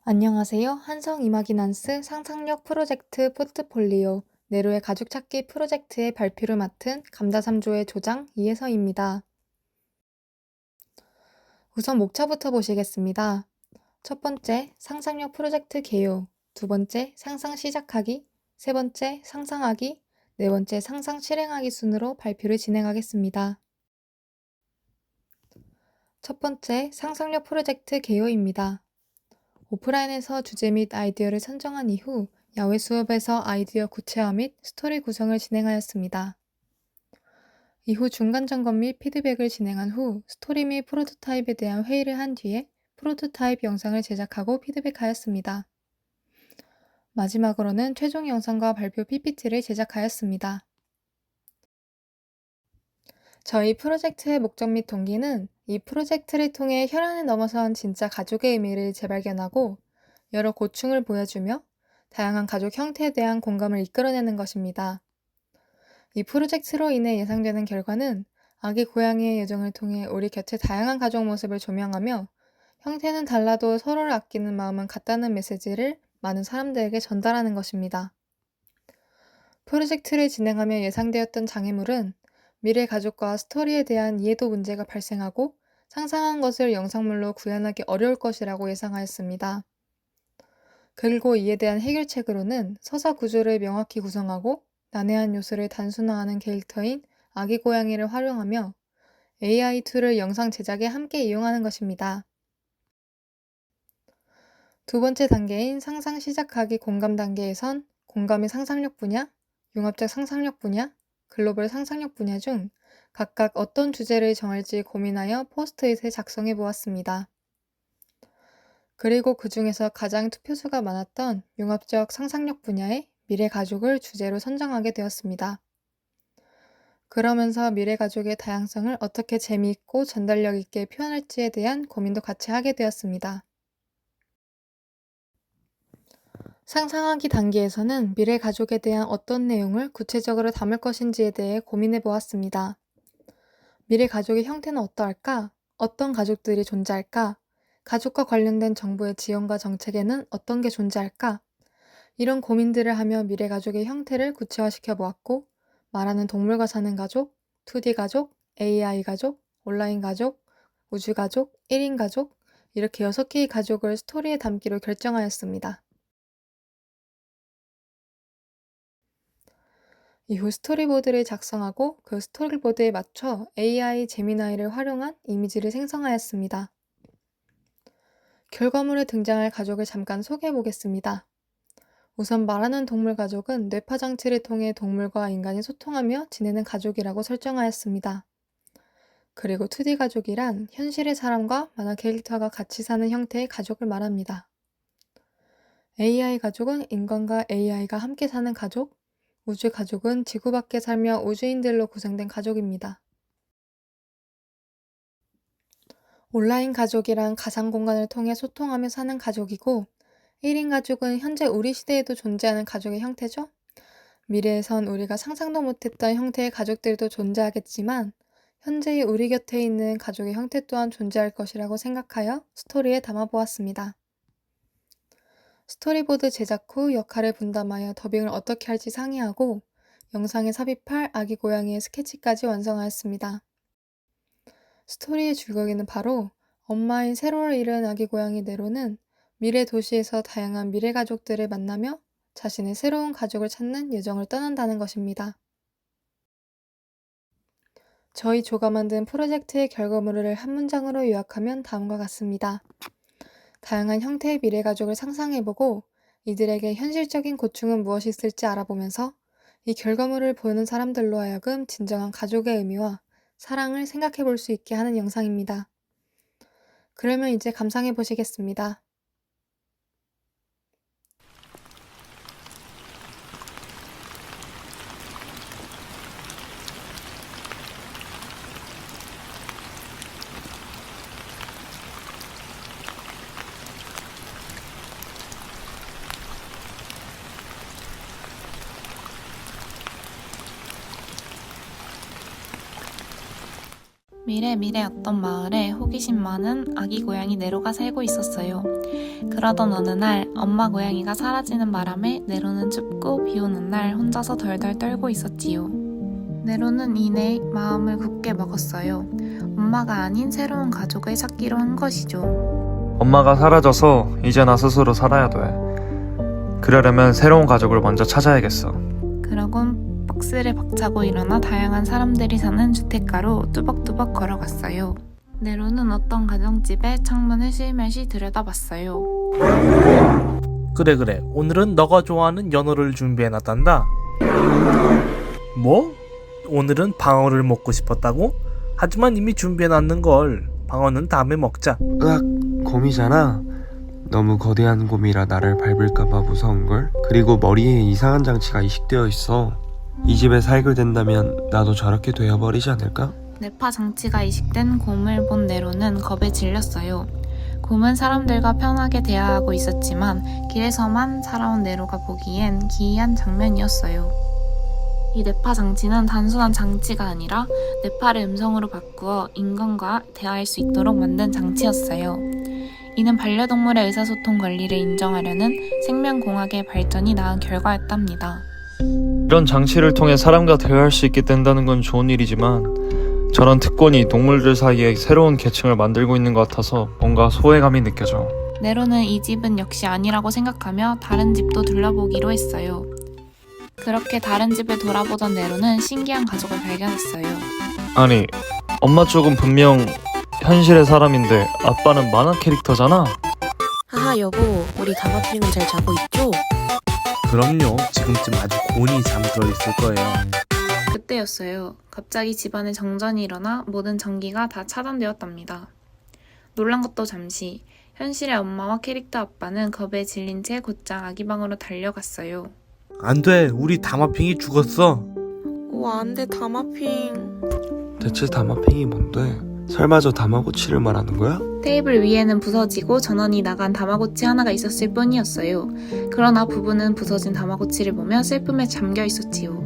안녕하세요. 한성 이마기넌스 상상력 프로젝트 포트폴리오 네로의 가족찾기 프로젝트의 발표를 맡은 감다삼조의 조장 이혜서입니다. 우선 목차부터 보시겠습니다. 첫 번째, 상상력 프로젝트 개요. 두 번째, 상상 시작하기. 세 번째, 상상하기. 네 번째, 상상 실행하기 순으로 발표를 진행하겠습니다. 첫 번째, 상상력 프로젝트 개요입니다. 오프라인에서 주제 및 아이디어를 선정한 이후 야외 수업에서 아이디어 구체화 및 스토리 구성을 진행하였습니다. 이후 중간 점검 및 피드백을 진행한 후 스토리 및 프로토타입에 대한 회의를 한 뒤에 프로토타입 영상을 제작하고 피드백하였습니다. 마지막으로는 최종 영상과 발표 PPT를 제작하였습니다. 저희 프로젝트의 목적 및 동기는 이 프로젝트를 통해 혈연을 넘어선 진짜 가족의 의미를 재발견하고 여러 고충을 보여주며 다양한 가족 형태에 대한 공감을 이끌어내는 것입니다. 이 프로젝트로 인해 예상되는 결과는 아기 고양이의 여정을 통해 우리 곁의 다양한 가족 모습을 조명하며 형태는 달라도 서로를 아끼는 마음은 같다는 메시지를 많은 사람들에게 전달하는 것입니다. 프로젝트를 진행하며 예상되었던 장애물은 미래 가족과 스토리에 대한 이해도 문제가 발생하고 상상한 것을 영상물로 구현하기 어려울 것이라고 예상하였습니다. 그리고 이에 대한 해결책으로는 서사 구조를 명확히 구성하고 난해한 요소를 단순화하는 캐릭터인 아기 고양이를 활용하며 AI 툴을 영상 제작에 함께 이용하는 것입니다. 두 번째 단계인 상상 시작하기 공감 단계에선 공감의 상상력 분야, 융합적 상상력 분야, 글로벌 상상력 분야 중 각각 어떤 주제를 정할지 고민하여 포스트잇을 작성해 보았습니다. 그리고 그 중에서 가장 투표수가 많았던 융합적 상상력 분야의 미래 가족을 주제로 선정하게 되었습니다. 그러면서 미래 가족의 다양성을 어떻게 재미있고 전달력 있게 표현할지에 대한 고민도 같이 하게 되었습니다. 상상하기 단계에서는 미래 가족에 대한 어떤 내용을 구체적으로 담을 것인지에 대해 고민해 보았습니다. 미래 가족의 형태는 어떠할까? 어떤 가족들이 존재할까? 가족과 관련된 정부의 지원과 정책에는 어떤 게 존재할까? 이런 고민들을 하며 미래 가족의 형태를 구체화시켜 보았고, 말하는 동물과 사는 가족, 2D 가족, AI 가족, 온라인 가족, 우주 가족, 1인 가족, 이렇게 6개의 가족을 스토리에 담기로 결정하였습니다. 이후 스토리보드를 작성하고 그 스토리보드에 맞춰 AI 제미나이를 활용한 이미지를 생성하였습니다. 결과물에 등장할 가족을 잠깐 소개해 보겠습니다. 우선 말하는 동물 가족은 뇌파 장치를 통해 동물과 인간이 소통하며 지내는 가족이라고 설정하였습니다. 그리고 2D 가족이란 현실의 사람과 만화 캐릭터가 같이 사는 형태의 가족을 말합니다. AI 가족은 인간과 AI가 함께 사는 가족, 우주 가족은 지구 밖에 살며 우주인들로 구성된 가족입니다. 온라인 가족이란 가상 공간을 통해 소통하며 사는 가족이고, 1인 가족은 현재 우리 시대에도 존재하는 가족의 형태죠. 미래에선 우리가 상상도 못했던 형태의 가족들도 존재하겠지만, 현재의 우리 곁에 있는 가족의 형태 또한 존재할 것이라고 생각하여 스토리에 담아보았습니다. 스토리보드 제작 후 역할을 분담하여 더빙을 어떻게 할지 상의하고 영상에 삽입할 아기 고양이의 스케치까지 완성하였습니다. 스토리의 줄거기는 바로 엄마인 세로를 잃은 아기 고양이 네로는 미래 도시에서 다양한 미래 가족들을 만나며 자신의 새로운 가족을 찾는 여정을 떠난다는 것입니다. 저희 조가 만든 프로젝트의 결과물을 한 문장으로 요약하면 다음과 같습니다. 다양한 형태의 미래 가족을 상상해보고 이들에게 현실적인 고충은 무엇이 있을지 알아보면서 이 결과물을 보는 사람들로 하여금 진정한 가족의 의미와 사랑을 생각해 볼 수 있게 하는 영상입니다. 그러면 이제 감상해 보시겠습니다. 미래 어떤 마을에 호기심 많은 아기 고양이 네로가 살고 있었어요. 그러던 어느 날 엄마 고양이가 사라지는 바람에 네로는 춥고 비 오는 날 혼자서 덜덜 떨고 있었지요. 네로는 이내 마음을 굳게 먹었어요. 엄마가 아닌 새로운 가족을 찾기로 한 것이죠. 엄마가 사라져서 이제 나 스스로 살아야 돼. 그러려면 새로운 가족을 먼저 찾아야겠어. 그러곤 박스를 박차고 일어나 다양한 사람들이 사는 주택가로 뚜벅뚜벅 걸어갔어요. 네로는 어떤 가정집의 창문을 슬며시 들여다봤어요. 그래 오늘은 너가 좋아하는 연어를 준비해놨단다. 뭐? 오늘은 방어를 먹고 싶었다고? 하지만 이미 준비해놨는걸. 방어는 다음에 먹자. 으악, 곰이잖아. 너무 거대한 곰이라 나를 밟을까봐 무서운걸? 그리고 머리에 이상한 장치가 이식되어 있어. 이 집에 살게 된다면 나도 저렇게 되어버리지 않을까? 뇌파 장치가 이식된 곰을 본 네로는 겁에 질렸어요. 곰은 사람들과 편하게 대화하고 있었지만 길에서만 살아온 네로가 보기엔 기이한 장면이었어요. 이 뇌파 장치는 단순한 장치가 아니라 뇌파를 음성으로 바꾸어 인간과 대화할 수 있도록 만든 장치였어요. 이는 반려동물의 의사소통 권리를 인정하려는 생명공학의 발전이 낳은 결과였답니다. 이런 장치를 통해 사람과 대화할 수 있게 된다는 건 좋은 일이지만 저런 특권이 동물들 사이에 새로운 계층을 만들고 있는 것 같아서 뭔가 소외감이 느껴져. 네로는 이 집은 역시 아니라고 생각하며 다른 집도 둘러보기로 했어요. 그렇게 다른 집을 돌아보던 네로는 신기한 가족을 발견했어요. 아니, 엄마 쪽은 분명 현실의 사람인데 아빠는 만화 캐릭터잖아? 하하 여보, 우리 다마핑은 잘 자고 있죠? 그럼요. 지금쯤 아주 곤히 잠들어 있을 거예요. 그때였어요. 갑자기 집안에 정전이 일어나 모든 전기가 다 차단되었답니다. 놀란 것도 잠시. 현실의 엄마와 캐릭터 아빠는 겁에 질린 채 곧장 아기 방으로 달려갔어요. 안 돼. 우리 다마핑이 죽었어. 우와 안돼 다마핑. 대체 다마팽이 뭔데? 설마 저 다마고치를 말하는 거야? 테이블 위에는 부서지고 전원이 나간 다마고치 하나가 있었을 뿐이었어요. 그러나 부부는 부서진 다마고치를 보며 슬픔에 잠겨 있었지요.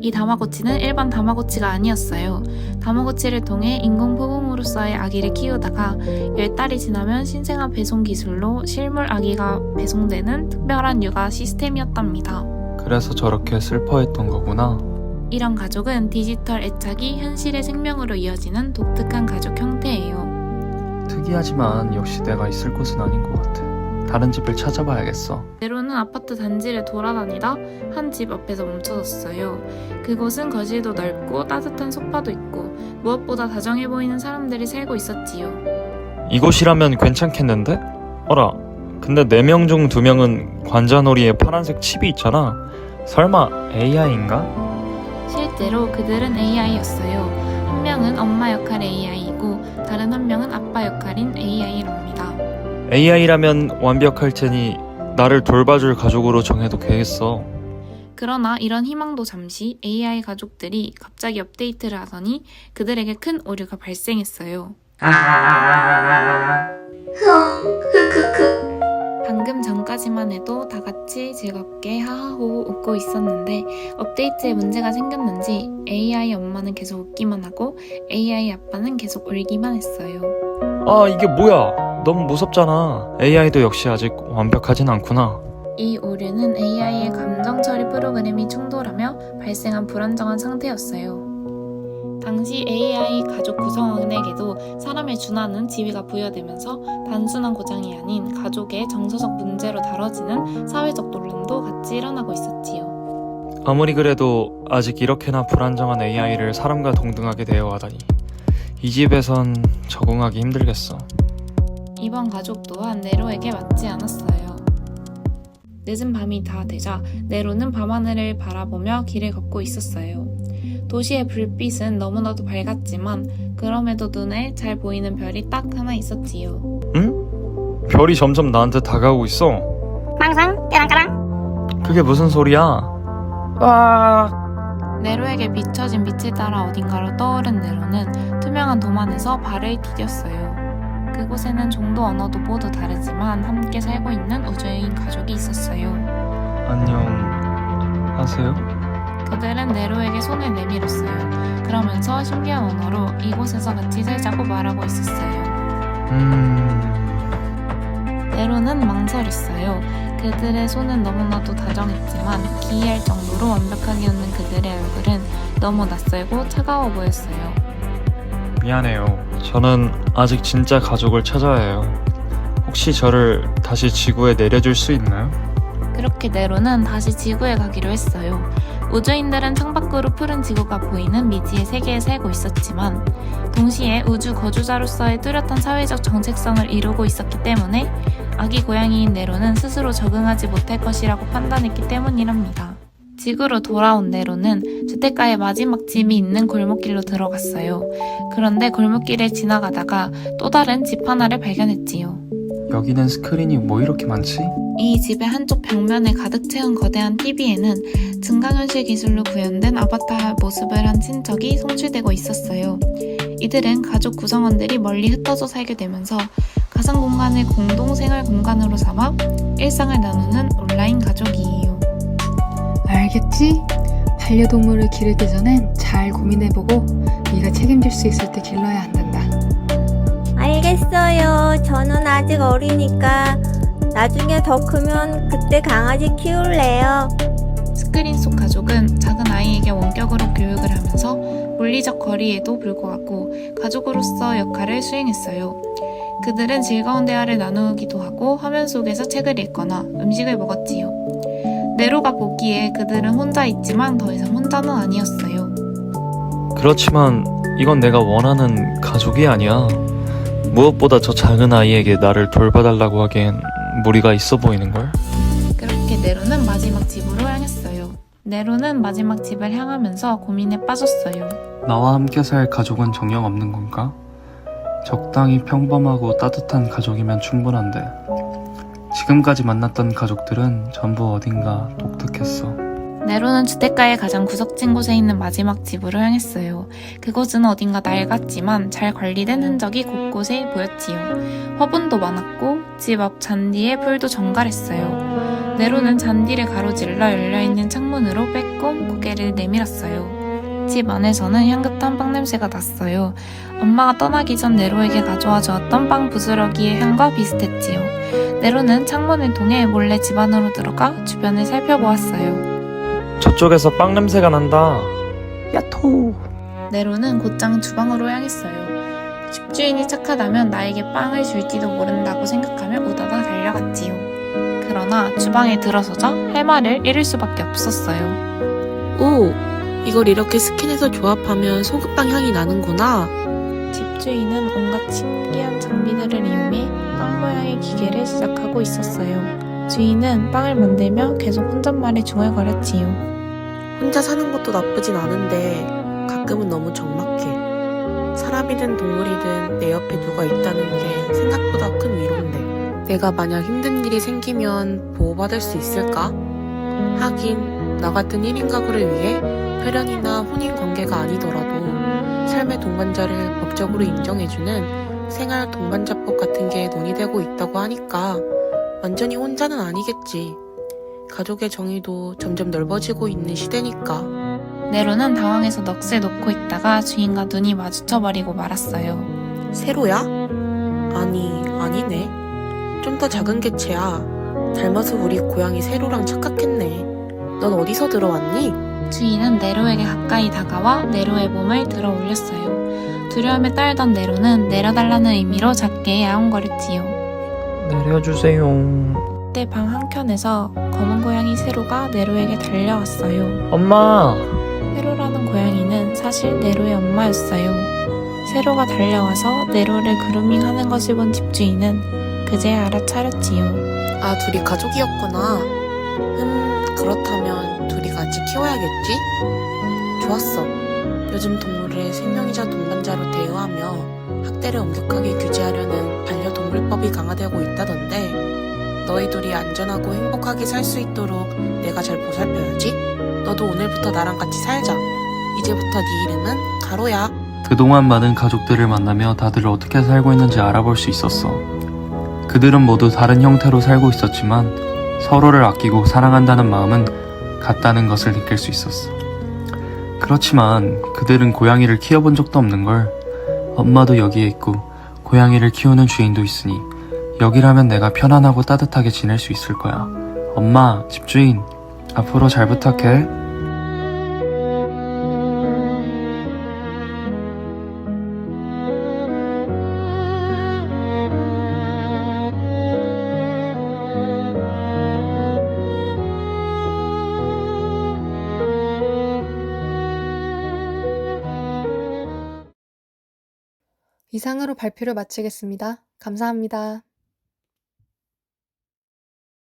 이 다마고치는 일반 다마고치가 아니었어요. 다마고치를 통해 인공포범으로서의 아기를 키우다가 10달이 지나면 신생아 배송 기술로 실물 아기가 배송되는 특별한 육아 시스템이었답니다. 그래서 저렇게 슬퍼했던 거구나. 이런 가족은 디지털 애착이 현실의 생명으로 이어지는 독특한 가족 형태예요. 특이하지만 역시 내가 있을 곳은 아닌 것 같아. 다른 집을 찾아봐야겠어. 네로는 아파트 단지를 돌아다니다 한 집 앞에서 멈춰섰어요. 그곳은 거실도 넓고 따뜻한 소파도 있고 무엇보다 다정해 보이는 사람들이 살고 있었지요. 이곳이라면 괜찮겠는데? 어라, 근데 4명 중 2명은 관자놀이에 파란색 칩이 있잖아. 설마 AI인가? 실제로 그들은 AI였어요. 한 명은 엄마 역할의 AI이고 다른 한 명은 아빠 역할인 AI랍니다. AI라면 완벽할 테니 나를 돌봐줄 가족으로 정해도 되겠어. 그러나 이런 희망도 잠시 AI 가족들이 갑자기 업데이트를 하더니 그들에게 큰 오류가 발생했어요. 방금 전까지만 해도 다 같이 즐겁게 하하호 웃고 있었는데 업데이트에 문제가 생겼는지 AI 엄마는 계속 웃기만 하고 AI 아빠는 계속 울기만 했어요. 아, 이게 뭐야? 너무 무섭잖아. AI도 역시 아직 완벽하진 않구나. 이 오류는 AI의 감정 처리 프로그램이 충돌하며 발생한 불안정한 상태였어요. 당시 AI 가족 구성원에게도 사람의 준하는 지위가 부여되면서 단순한 고장이 아닌 가족의 정서적 문제로 다뤄지는 사회적 논란도 같이 일어나고 있었지요. 아무리 그래도 아직 이렇게나 불안정한 AI를 사람과 동등하게 대여하다니. 이 집에선 적응하기 힘들겠어. 이번 가족 또한 네로에게 맞지 않았어요. 늦은 밤이 다 되자 네로는 밤하늘을 바라보며 길을 걷고 있었어요. 도시의 불빛은 너무나도 밝았지만 그럼에도 눈에 잘 보이는 별이 딱 하나 있었지요. 응? 별이 점점 나한테 다가오고 있어. 망상 까랑까랑. 그게 무슨 소리야? 네로에게 비춰진 빛을 따라 어딘가로 떠오른 네로는 투명한 dom안에서 발을 디뎠어요. 그곳에는 종도 언어도 모두 다르지만 함께 살고 있는 우주인 가족이 있었어요. 안녕하세요? 그들은 네로에게 손을 내밀었어요. 그러면서 신기한 언어로 이곳에서 같이 살자고 말하고 있었어요. 네로는 망설였어요. 그들의 손은 너무나도 다정했지만 기이할 정도로 완벽하게 웃는 그들의 얼굴은 너무 낯설고 차가워 보였어요. 미안해요. 저는 아직 진짜 가족을 찾아야 해요. 혹시 저를 다시 지구에 내려줄 수 있나요? 그렇게 네로는 다시 지구에 가기로 했어요. 우주인들은 창밖으로 푸른 지구가 보이는 미지의 세계에 살고 있었지만 동시에 우주 거주자로서의 뚜렷한 사회적 정체성을 이루고 있었기 때문에 아기 고양이인 네로는 스스로 적응하지 못할 것이라고 판단했기 때문이랍니다. 지구로 돌아온 네로는 주택가의 마지막 집이 있는 골목길로 들어갔어요. 그런데 골목길을 지나가다가 또 다른 집 하나를 발견했지요. 여기는 스크린이 뭐 이렇게 많지? 이 집의 한쪽 벽면을 가득 채운 거대한 TV에는 증강현실 기술로 구현된 아바타 모습을 한 친척이 송출되고 있었어요. 이들은 가족 구성원들이 멀리 흩어져 살게 되면서 가상 공간을 공동 생활 공간으로 삼아 일상을 나누는 온라인 가족이에요. 알겠지? 반려동물을 기르기 전엔 잘 고민해보고 네가 책임질 수 있을 때 길러야 한단다. 알겠어요. 저는 아직 어리니까 나중에 더 크면 그때 강아지 키울래요. 스크린 속 가족은 작은 아이에게 원격으로 교육을 하면서 물리적 거리에도 불구하고 가족으로서 역할을 수행했어요. 그들은 즐거운 대화를 나누기도 하고 화면 속에서 책을 읽거나 음식을 먹었지요. 네로가 보기에 그들은 혼자 있지만 더 이상 혼자는 아니었어요. 그렇지만 이건 내가 원하는 가족이 아니야. 무엇보다 저 작은 아이에게 나를 돌봐달라고 하기엔 무리가 있어 보이는걸? 그렇게 네로는 마지막 집으로 향했어요. 네로는 마지막 집을 향하면서 고민에 빠졌어요. 나와 함께 살 가족은 정령 없는 건가? 적당히 평범하고 따뜻한 가족이면 충분한데 지금까지 만났던 가족들은 전부 어딘가 독특했어. 네로는 주택가의 가장 구석진 곳에 있는 마지막 집으로 향했어요. 그곳은 어딘가 낡았지만 잘 관리된 흔적이 곳곳에 보였지요. 화분도 많았고 집 앞 잔디에 풀도 정갈했어요. 네로는 잔디를 가로질러 열려있는 창문으로 빼꼼 고개를 내밀었어요. 집 안에서는 향긋한 빵 냄새가 났어요. 엄마가 떠나기 전 네로에게 가져와 주었던 빵 부스러기의 향과 비슷했지요. 네로는 창문을 통해 몰래 집 안으로 들어가 주변을 살펴보았어요. 저쪽에서 빵 냄새가 난다. 야토. 네로는 곧장 주방으로 향했어요. 집주인이 착하다면 나에게 빵을 줄지도 모른다고 생각하며 우다다 달려갔지요. 그러나 주방에 들어서자 할 말을 잃을 수밖에 없었어요. 오, 이걸 이렇게 스캔해서 조합하면 소금빵 향이 나는구나. 집주인은 온갖 신기한 장비들을 이용해 빵 모양의 기계를 시작하고 있었어요. 주인은 빵을 만들며 계속 혼잣말에 중얼거렸지요. 혼자 사는 것도 나쁘진 않은데 가끔은 너무 적막해. 사람이든 동물이든 내 옆에 누가 있다는 게 생각보다 큰 위로인데 내가 만약 힘든 일이 생기면 보호받을 수 있을까? 하긴 나 같은 1인 가구를 위해 혈연이나 혼인관계가 아니더라도 삶의 동반자를 법적으로 인정해주는 생활 동반자법 같은 게 논의되고 있다고 하니까 완전히 혼자는 아니겠지. 가족의 정의도 점점 넓어지고 있는 시대니까. 네로는 당황해서 넋을 놓고 있다가 주인과 눈이 마주쳐버리고 말았어요. 세로야? 아니네. 좀 더 작은 개체야. 닮아서 우리 고양이 세로랑 착각했네. 넌 어디서 들어왔니? 주인은 네로에게 가까이 다가와 네로의 몸을 들어 올렸어요. 두려움에 떨던 네로는 내려달라는 의미로 작게 야옹거렸지요. 내려주세요. 그때 방 한켠에서 검은 고양이 세로가 네로에게 달려왔어요. 엄마. 세로라는 고양이는 사실 네로의 엄마였어요. 세로가 달려와서 네로를 그루밍하는 것을 본 집주인은 그제야 알아차렸지요. 아, 둘이 가족이었구나. 그렇다면 둘이 같이 키워야겠지? 좋았어. 요즘 동물을 생명이자 동반자로 대우하며 학대를 엄격하게 규제하려는 반려동물법이 강화되고 있다던데 너희 둘이 안전하고 행복하게 살 수 있도록 내가 잘 보살펴야지. 너도 오늘부터 나랑 같이 살자. 이제부터 네 이름은 가로야. 그동안 많은 가족들을 만나며 다들 어떻게 살고 있는지 알아볼 수 있었어. 그들은 모두 다른 형태로 살고 있었지만 서로를 아끼고 사랑한다는 마음은 같다는 것을 느낄 수 있었어. 그렇지만 그들은 고양이를 키워본 적도 없는걸. 엄마도 여기에 있고 고양이를 키우는 주인도 있으니 여기라면 내가 편안하고 따뜻하게 지낼 수 있을 거야. 엄마, 집주인, 앞으로 잘 부탁해. 이상으로 발표를 마치겠습니다. 감사합니다.